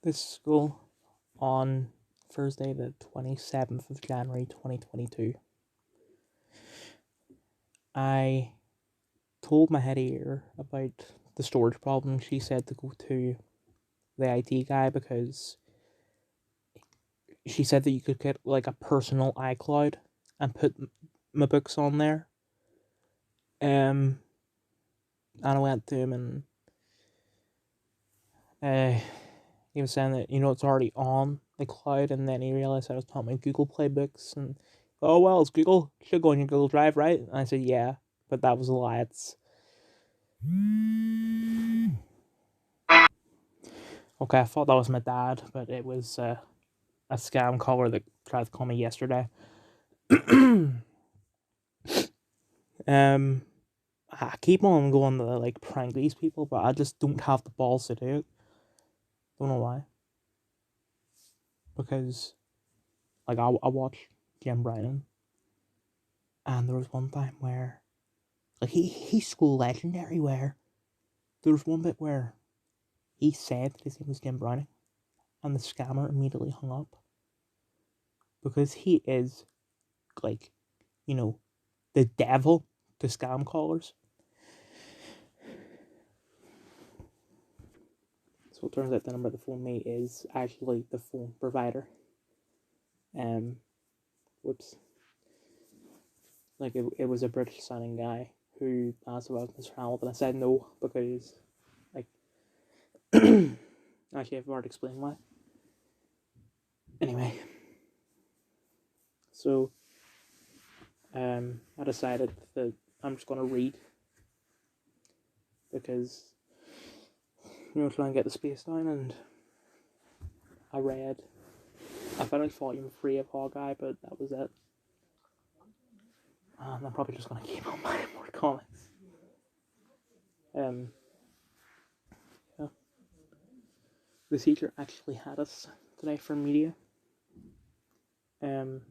this school on Thursday, the 27th of January 2022. I told my head here about the storage problem. She said to go to the IT guy because she said that you could get like a personal iCloud and put my books on there. And I went to him and he was saying that it's already on the cloud, and then he realized I was talking about Google Play books, and oh well, it's Google, it should go on your Google Drive, right? And I said yeah, but that was a lie. It's okay. I thought that was my dad, but it was a scam caller that tried to call me yesterday. um, I keep on going to like prank these people, but I just don't have the balls to do it. Don't know why. Because like I watch Jim Brennan, and there was one time where like he's school legendary where there was one bit where he said that his name was Jim Browning, and the scammer immediately hung up because he is like, you know, the devil to scam callers. So it turns out the number that phoned me is actually the phone provider. Whoops. Like it was a British sounding guy who asked about Mr. Hamilton. I said no because like actually I've already explained why. Anyway. So I decided that I'm just gonna read because try and get the space down, and I read. I finished volume 3 of Hawkeye, but that was it. And I'm probably just gonna keep on buying more comics. Yeah. The teacher actually had us today for media. And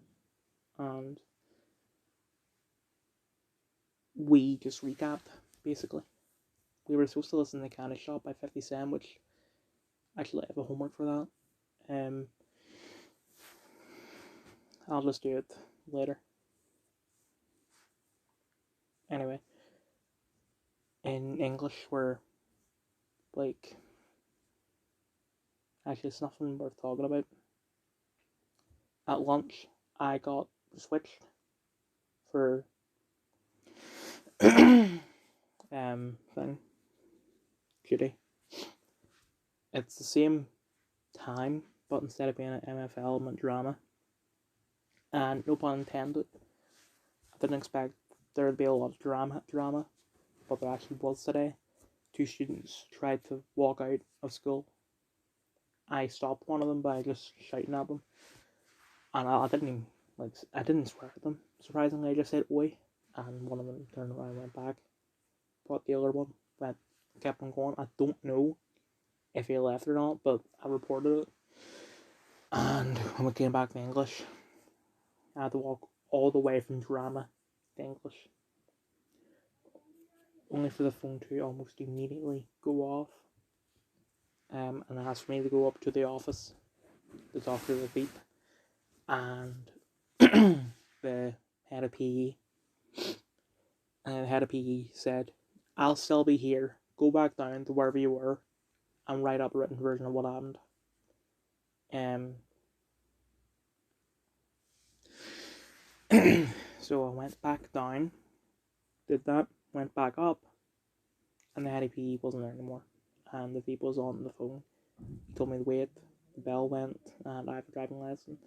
we just recapped, basically. We were supposed to listen to Candy Shop by 50 Cent, which actually I have a homework for that. I'll just do it later. Anyway, in English, we're like, actually, it's nothing worth talking about. At lunch, I got switched for thing duty. It's the same time, but instead of being an MFL, I'm drama. And no pun intended, I didn't expect there would be a lot of drama, but there actually was today. 2 students tried to walk out of school. I stopped one of them by just shouting at them, and I didn't even I didn't swear at them. Surprisingly, I just said "oi," and one of them turned around and went back. But the other one kept on going. I don't know if he left or not, but I reported it. And when we came back to English, I had to walk all the way from drama to English, only for the phone to almost immediately go off. And asked me to go up to the office to talk to the Veep, and the head of PE. And the head of PE said, "I'll still be here. Go back down to wherever you were and write up a written version of what happened." So I went back down, did that, went back up, and the head of PE wasn't there anymore. And the Veep was on the phone. He told me to wait. The bell went, and I have a driving lesson.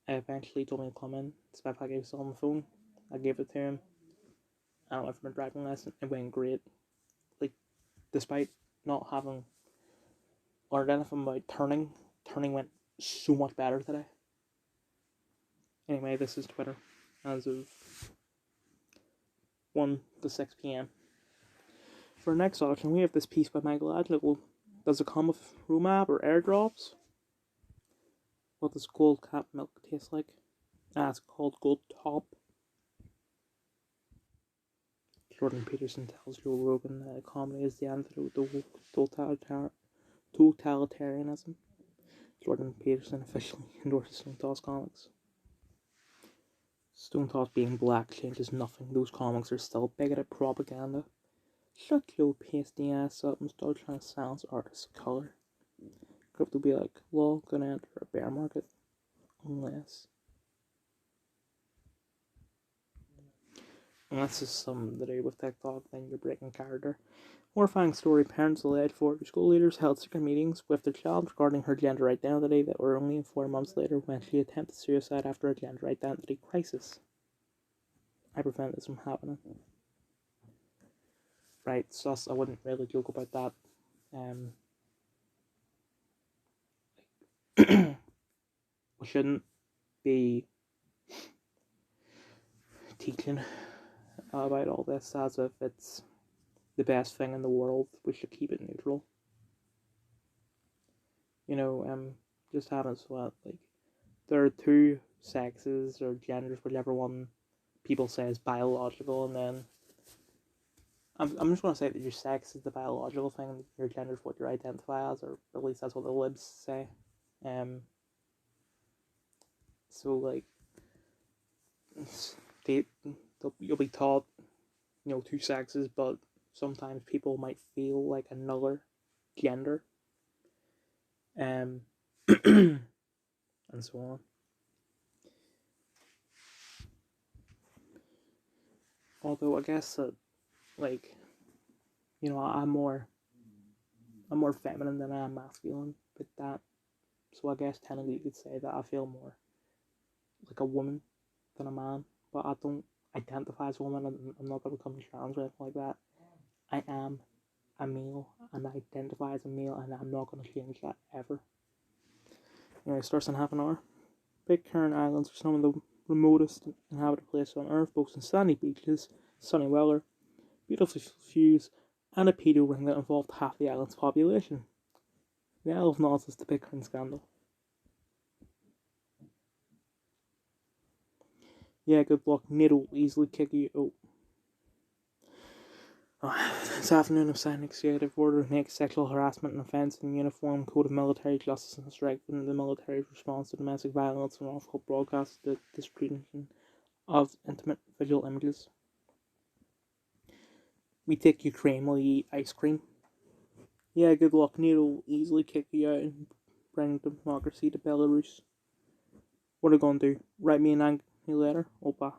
I eventually told me to come in. Spec Pack was still on the phone. I gave it to him. I went for my driving lesson. It went great. Like, despite not having learned anything about turning went so much better today. Anyway, this is Twitter as of 1 to 6 p.m. For next auction, we have this piece by Michelangelo. Does it come with Rumab or airdrops? What does Gold Cap milk taste like? It's called Gold Top. Jordan Peterson tells Joe Rogan that comedy is the antidote to totalitarianism. Jordan Peterson officially endorses Stone Toss Comics. Stone Toss being black changes nothing. Those comics are still bigoted propaganda. Shut your pasty ass up and start trying to silence artists of color. Crypto be like, well, gonna enter a bear market. Unless it's something to do with TikTok, then you're breaking character. Horrifying story, parents alleged Fortnite school leaders held secret meetings with their child regarding her gender identity that were only 4 months later when she attempted suicide after a gender identity crisis. I prevent this from happening. Right, sus, I wouldn't really joke about that. We shouldn't be teaching about all this as if it's the best thing in the world. We should keep it neutral. Just having it so that, like, there are two sexes or genders, whichever one people say is biological, and then I'm just going to say that your sex is the biological thing, and your gender is what you identify as, or at least that's what the libs say. So, like, you'll be taught, two sexes, but sometimes people might feel like another gender, and so on. Although I guess that, like, I'm more feminine than I am masculine with that. So I guess technically you could say that I feel more like a woman than a man. But I don't identify as a woman. I'm not going to become trans or anything like that. I am a male and I identify as a male, and I'm not going to change that ever. Anyway, it starts in half an hour. Pitcairn Islands are some of the remotest inhabited places on Earth, boasting sandy beaches, sunny weather, beautiful views, and a pedo ring that involved half the island's population. The Isle of Knots is the Pitcairn scandal. Yeah, good luck. Nito will easily kick you out. This afternoon of signed executive order makes sexual harassment an offence in the Uniform Code of Military Justice and strengthening the military's response to domestic violence and wrongful broadcast the distribution of intimate visual images. We take Ukraine while you eat ice cream. Yeah, good luck. Nito will easily kick you out and bring democracy to Belarus. What are you going to do? Write me an angry letter? Opa.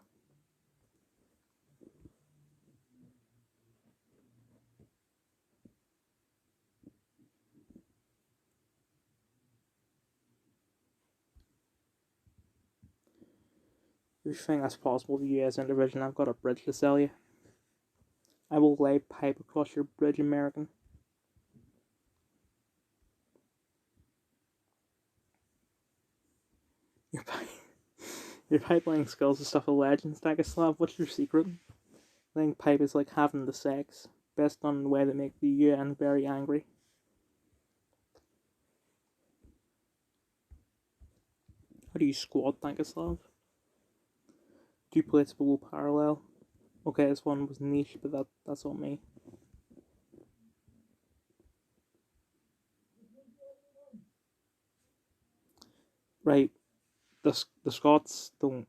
If you think that's possible to you as an individual, I've got a bridge to sell you. I will lay pipe across your bridge, American. Your pipeline skills are stuff of legends, Dagoslav. What's your secret? I think pipe is like having the sex. Best done in a way that makes the UN very angry. How do you squat, Dagoslav? 2 plates below parallel. Okay, this one was niche, but that's on me. Right, the Scots don't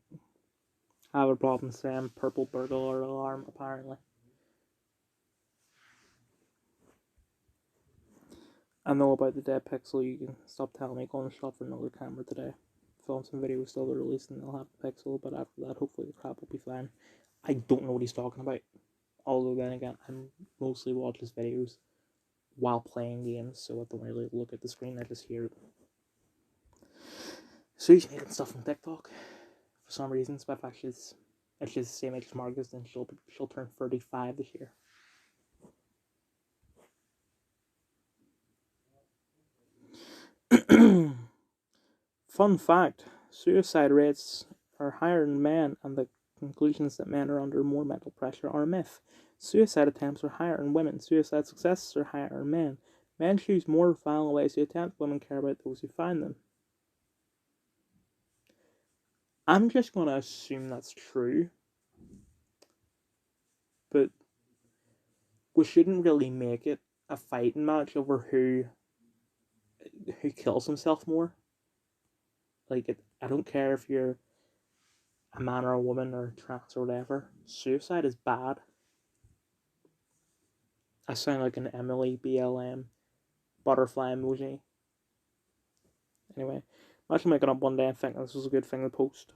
have a problem saying purple burglar alarm, apparently. I know about the dead pixel. You can stop telling me going to shop for another camera today. Film some videos still released and they'll have the pixel, but after that, hopefully the crap will be fine. I don't know what he's talking about. Although then again, I mostly watch his videos while playing games, so I don't really look at the screen. I just hear it. So he's making stuff from TikTok for some reason. But actually, it's just the same age as Marcus, and she'll turn 35 this year. Fun fact: suicide rates are higher in men, and the conclusions that men are under more mental pressure are a myth. Suicide attempts are higher in women. Suicide successes are higher in men. Men choose more violent ways to attempt. Women care about those who find them. I'm just going to assume that's true. But we shouldn't really make it a fighting match over who kills himself more. Like, I don't care if you're a man or a woman or trans or whatever. Suicide is bad. I sound like an Emily BLM butterfly emoji. Anyway, I'm actually making up one day and thinking this was a good thing to post.